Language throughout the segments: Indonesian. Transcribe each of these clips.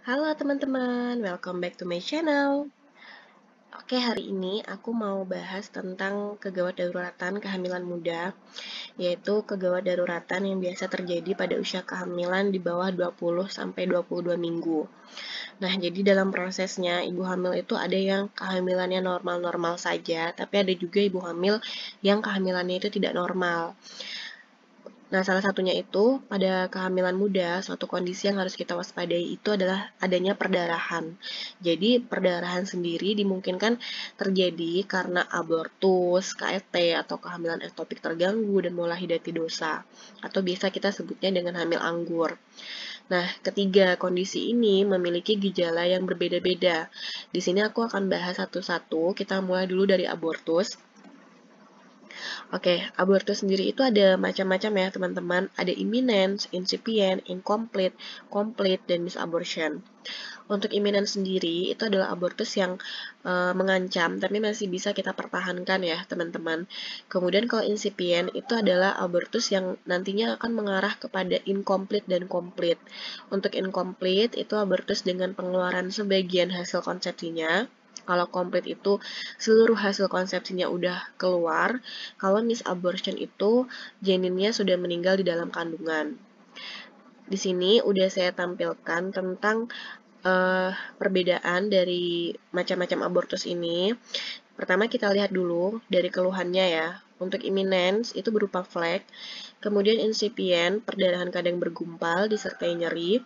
Halo teman-teman, welcome back to my channel. Oke, hari ini aku mau bahas tentang kegawat daruratan kehamilan muda, yaitu kegawat daruratan yang biasa terjadi pada usia kehamilan di bawah 20 sampai 22 minggu. Nah, jadi dalam prosesnya ibu hamil itu ada yang kehamilannya normal-normal saja, tapi ada juga ibu hamil yang kehamilannya itu tidak normal. Nah, salah satunya itu pada kehamilan muda, suatu kondisi yang harus kita waspadai itu adalah adanya perdarahan. Jadi, perdarahan sendiri dimungkinkan terjadi karena abortus, KFT, atau kehamilan ektopik terganggu dan mulai hidatidosa, atau biasa kita sebutnya dengan hamil anggur. Nah, ketiga kondisi ini memiliki gejala yang berbeda-beda. Di sini aku akan bahas satu-satu. Kita mulai dulu dari abortus. Oke, abortus sendiri itu ada macam-macam ya teman-teman. Ada imminent, incipient, incomplete, complete, dan misabortion. Untuk imminent sendiri itu adalah abortus yang mengancam tapi masih bisa kita pertahankan ya teman-teman. Kemudian kalau incipient itu adalah abortus yang nantinya akan mengarah kepada incomplete dan complete. Untuk incomplete itu abortus dengan pengeluaran sebagian hasil konsepsinya. Kalau complete itu seluruh hasil konsepsinya udah keluar. Kalau misabortion itu janinnya sudah meninggal di dalam kandungan. Di sini udah saya tampilkan tentang perbedaan dari macam-macam abortus ini. Pertama kita lihat dulu dari keluhannya ya. Untuk imminence itu berupa flek, kemudian incipient, perdarahan kadang bergumpal disertai nyeri,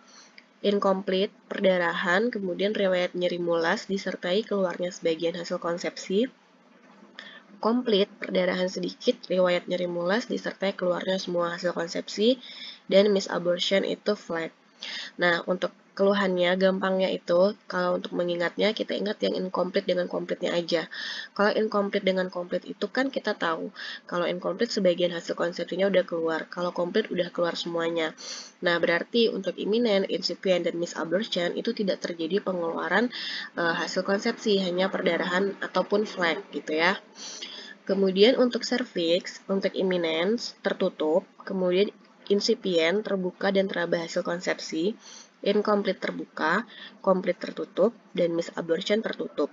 incomplete, perdarahan, kemudian riwayat nyeri mulas disertai keluarnya sebagian hasil konsepsi, complete, perdarahan sedikit, riwayat nyeri mulas disertai keluarnya semua hasil konsepsi, dan misabortion itu flat. Nah, untuk keluhannya, gampangnya itu, kalau untuk mengingatnya, kita ingat yang incomplete dengan complete-nya aja. Kalau incomplete dengan complete itu kan kita tahu, kalau incomplete sebagian hasil konsepsinya udah keluar, kalau complete udah keluar semuanya. Nah, berarti untuk imminent, incipient, dan misabortion itu tidak terjadi pengeluaran hasil konsepsi, hanya perdarahan ataupun flag gitu ya. Kemudian untuk cervix, untuk imminence tertutup, kemudian incipient terbuka dan teraba hasil konsepsi, incomplete terbuka, complete tertutup, dan misabortion tertutup.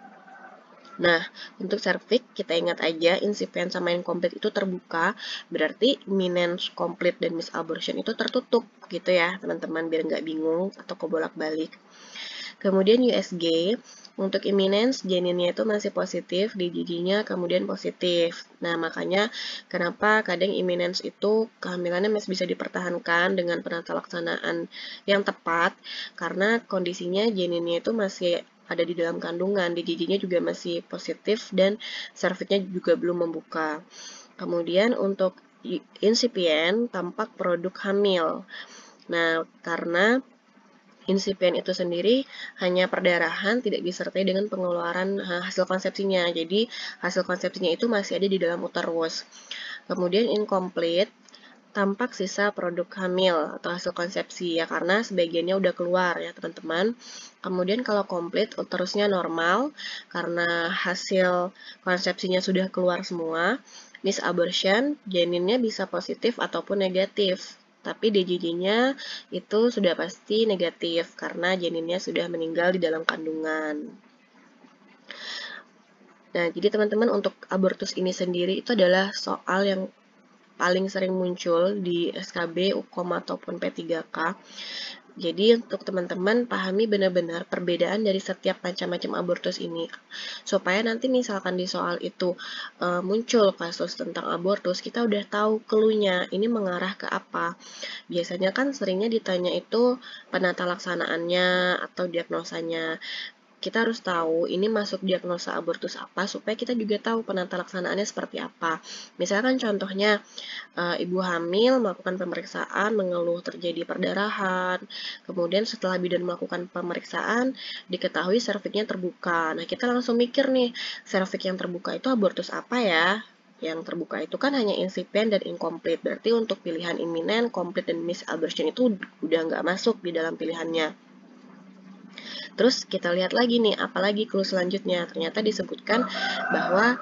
Nah, untuk cervix kita ingat aja incipient sama incomplete itu terbuka, berarti imminence, complete, dan misabortion itu tertutup gitu ya teman-teman biar nggak bingung atau kebolak-balik. Kemudian USG, untuk imminence janinnya itu masih positif, di giginya kemudian positif. Nah, makanya kenapa kadang imminence itu kehamilannya masih bisa dipertahankan dengan penata laksanaan yang tepat, karena kondisinya janinnya itu masih ada di dalam kandungan, di giginya juga masih positif, dan cervixnya juga belum membuka. Kemudian untuk incipient, tampak produk hamil. Nah, karena insipient itu sendiri hanya perdarahan, tidak disertai dengan pengeluaran hasil konsepsinya. Jadi, hasil konsepsinya itu masih ada di dalam uterus. Kemudian incomplete, tampak sisa produk hamil atau hasil konsepsi ya, karena sebagiannya udah keluar ya teman-teman. Kemudian kalau complete, uterusnya normal karena hasil konsepsinya sudah keluar semua. Misabortion, janinnya bisa positif ataupun negatif. Tapi DJJ-nya itu sudah pasti negatif karena janinnya sudah meninggal di dalam kandungan. Nah, jadi teman-teman untuk abortus ini sendiri itu adalah soal yang paling sering muncul di SKB, UKOM, ataupun P3K. Jadi untuk teman-teman pahami benar-benar perbedaan dari setiap macam-macam abortus ini. Supaya nanti misalkan di soal itu muncul kasus tentang abortus, kita udah tahu clue-nya, ini mengarah ke apa. Biasanya kan seringnya ditanya itu penata laksanaannya atau diagnosanya. Kita harus tahu ini masuk diagnosa abortus apa supaya kita juga tahu penata laksanaannya seperti apa. Misalkan contohnya ibu hamil melakukan pemeriksaan mengeluh terjadi perdarahan, kemudian setelah bidan melakukan pemeriksaan diketahui serviksnya terbuka. Nah, kita langsung mikir nih, serviks yang terbuka itu abortus apa ya? Yang terbuka itu kan hanya incipient dan incomplete. Berarti untuk pilihan imminent, complete, dan misabortion itu udah nggak masuk di dalam pilihannya. Terus kita lihat lagi nih, apalagi clue selanjutnya. Ternyata disebutkan bahwa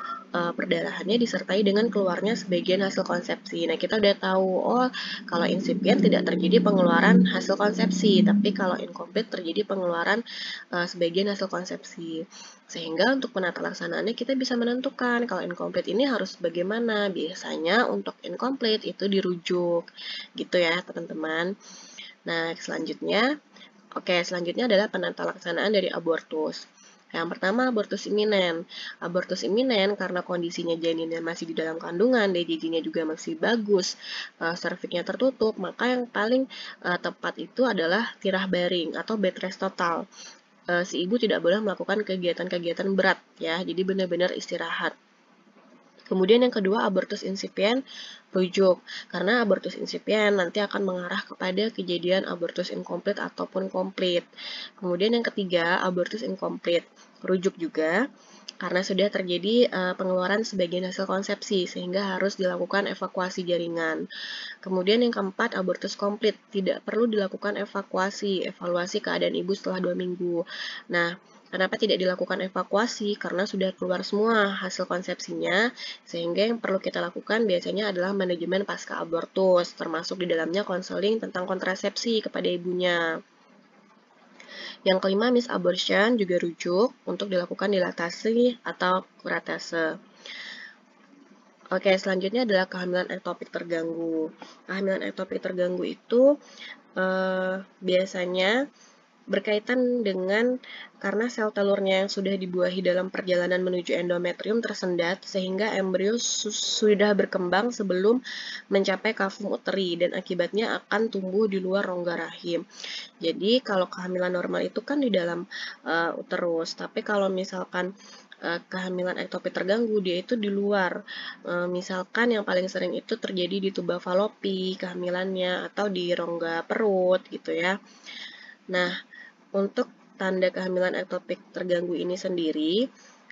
perdarahannya disertai dengan keluarnya sebagian hasil konsepsi. Nah, kita udah tahu, oh kalau insipient tidak terjadi pengeluaran hasil konsepsi, tapi kalau incomplete terjadi pengeluaran sebagian hasil konsepsi. Sehingga untuk penata laksanaannya kita bisa menentukan kalau incomplete ini harus bagaimana. Biasanya untuk incomplete itu dirujuk, gitu ya teman-teman. Nah, selanjutnya adalah penata laksanaan dari abortus. Yang pertama, abortus iminen. Abortus iminen karena kondisinya janinnya masih di dalam kandungan, DJJ-nya juga masih bagus, cervix-nya tertutup, maka yang paling tepat itu adalah tirah baring atau bed rest total. Si ibu tidak boleh melakukan kegiatan-kegiatan berat, ya, jadi benar-benar istirahat. Kemudian yang kedua, abortus insipient rujuk, karena abortus insipient nanti akan mengarah kepada kejadian abortus incomplete ataupun komplit. Kemudian yang ketiga, abortus incomplete rujuk juga, karena sudah terjadi pengeluaran sebagian hasil konsepsi, sehingga harus dilakukan evakuasi jaringan. Kemudian yang keempat, abortus komplit, tidak perlu dilakukan evaluasi keadaan ibu setelah 2 minggu. Nah, kenapa tidak dilakukan evakuasi? Karena sudah keluar semua hasil konsepsinya, sehingga yang perlu kita lakukan biasanya adalah manajemen pasca abortus, termasuk di dalamnya konseling tentang kontrasepsi kepada ibunya. Yang kelima, misabortion juga rujuk untuk dilakukan dilatasi atau kuratase. Oke, selanjutnya adalah kehamilan ektopik terganggu. Kehamilan ektopik terganggu itu biasanya berkaitan dengan karena sel telurnya yang sudah dibuahi dalam perjalanan menuju endometrium tersendat sehingga embrio sudah berkembang sebelum mencapai kavum uteri dan akibatnya akan tumbuh di luar rongga rahim. Jadi kalau kehamilan normal itu kan di dalam uterus, tapi kalau misalkan kehamilan ektopik terganggu dia itu di luar. Misalkan yang paling sering itu terjadi di tuba falopi kehamilannya atau di rongga perut gitu ya. Nah, untuk tanda kehamilan ektopik terganggu ini sendiri,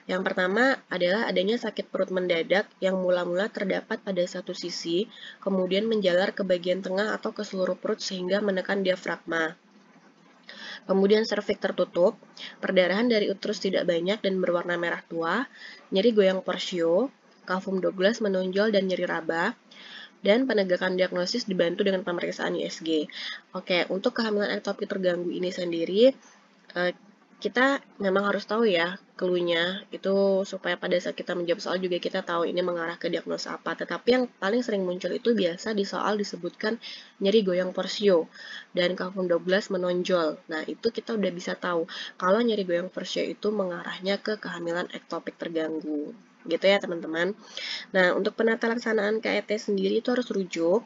yang pertama adalah adanya sakit perut mendadak yang mula-mula terdapat pada satu sisi, kemudian menjalar ke bagian tengah atau ke seluruh perut sehingga menekan diafragma. Kemudian serviks tertutup, perdarahan dari uterus tidak banyak dan berwarna merah tua, nyeri goyang porsio, kavum Douglas menonjol dan nyeri raba, dan penegakan diagnosis dibantu dengan pemeriksaan USG. Oke, untuk kehamilan ektopik terganggu ini sendiri, kita memang harus tahu ya clue-nya, itu supaya pada saat kita menjawab soal juga kita tahu ini mengarah ke diagnosa apa. Tetapi yang paling sering muncul itu biasa di soal disebutkan nyeri goyang porsio dan kavum Douglas menonjol. Nah, itu kita udah bisa tahu kalau nyeri goyang porsio itu mengarahnya ke kehamilan ektopik terganggu. Gitu ya, teman-teman. Nah, untuk penata laksanaan KET sendiri itu harus rujuk,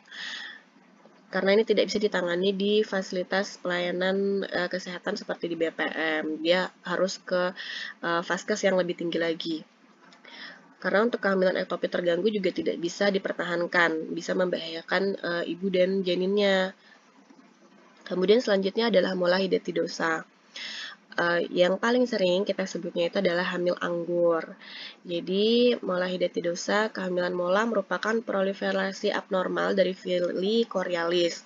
karena ini tidak bisa ditangani di fasilitas pelayanan kesehatan seperti di BPM. Dia harus ke vaskes yang lebih tinggi lagi. Karena untuk kehamilan ektopik terganggu juga tidak bisa dipertahankan, bisa membahayakan ibu dan janinnya. Kemudian selanjutnya adalah mola hidatidosa. Yang paling sering kita sebutnya itu adalah hamil anggur. Jadi, mola hidatidosa, kehamilan mola merupakan proliferasi abnormal dari villi choriolis.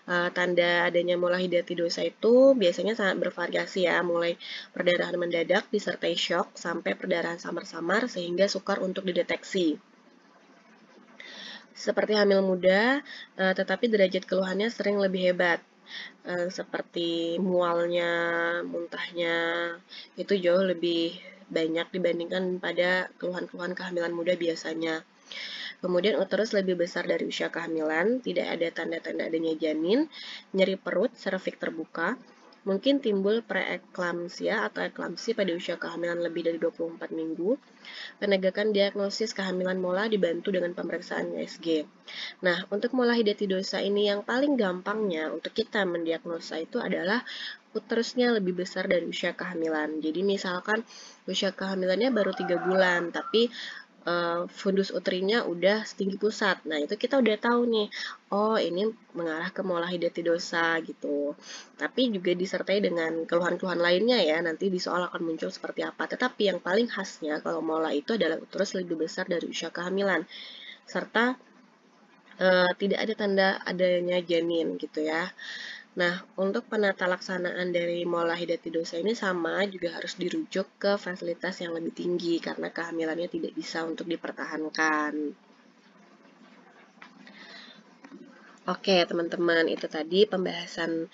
Tanda adanya mola hidatidosa itu biasanya sangat bervariasi ya, mulai perdarahan mendadak disertai shock sampai perdarahan samar-samar sehingga sukar untuk dideteksi. Seperti hamil muda, tetapi derajat keluhannya sering lebih hebat. Seperti mualnya, muntahnya, itu jauh lebih banyak dibandingkan pada keluhan-keluhan kehamilan muda biasanya. Kemudian uterus lebih besar dari usia kehamilan, tidak ada tanda-tanda adanya janin, nyeri perut, serviks terbuka, mungkin timbul preeklamsia atau eklamsi pada usia kehamilan lebih dari 24 minggu. Penegakan diagnosis kehamilan mola dibantu dengan pemeriksaan USG. Nah, untuk mola hidatidosa ini yang paling gampangnya untuk kita mendiagnosa itu adalah uterusnya lebih besar dari usia kehamilan. Jadi misalkan usia kehamilannya baru 3 bulan, tapi fundus uterinya udah setinggi pusat. Nah, itu kita udah tahu nih, oh ini mengarah ke mola hidatidosa gitu. Tapi juga disertai dengan keluhan-keluhan lainnya ya, nanti di soal akan muncul seperti apa. Tetapi yang paling khasnya kalau mola itu adalah uterus lebih besar dari usia kehamilan, serta tidak ada tanda adanya janin gitu ya. Nah, untuk penata laksanaan dari mola hidatidosa ini sama, juga harus dirujuk ke fasilitas yang lebih tinggi karena kehamilannya tidak bisa untuk dipertahankan. Oke, teman-teman, itu tadi pembahasan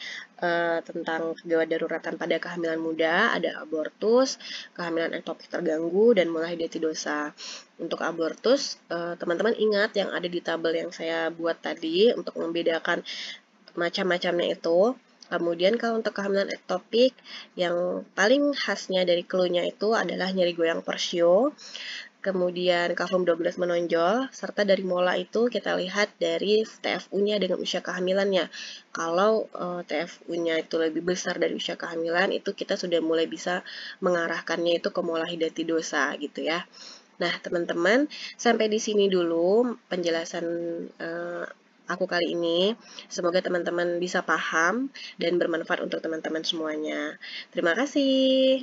tentang kegawat daruratan pada kehamilan muda, ada abortus, kehamilan ektopik terganggu, dan mola hidatidosa. Untuk abortus, teman-teman ingat yang ada di tabel yang saya buat tadi untuk membedakan macam-macamnya itu. Kemudian kalau untuk kehamilan ektopik, yang paling khasnya dari clue-nya itu adalah nyeri goyang persio, kemudian kafum 12 menonjol, serta dari mola itu kita lihat dari TFU-nya dengan usia kehamilannya. Kalau TFU-nya itu lebih besar dari usia kehamilan, itu kita sudah mulai bisa mengarahkannya itu ke mola hidatidosa gitu ya. Nah, teman-teman, sampai di sini dulu penjelasan aku kali ini. Semoga teman-teman bisa paham dan bermanfaat untuk teman-teman semuanya. Terima kasih.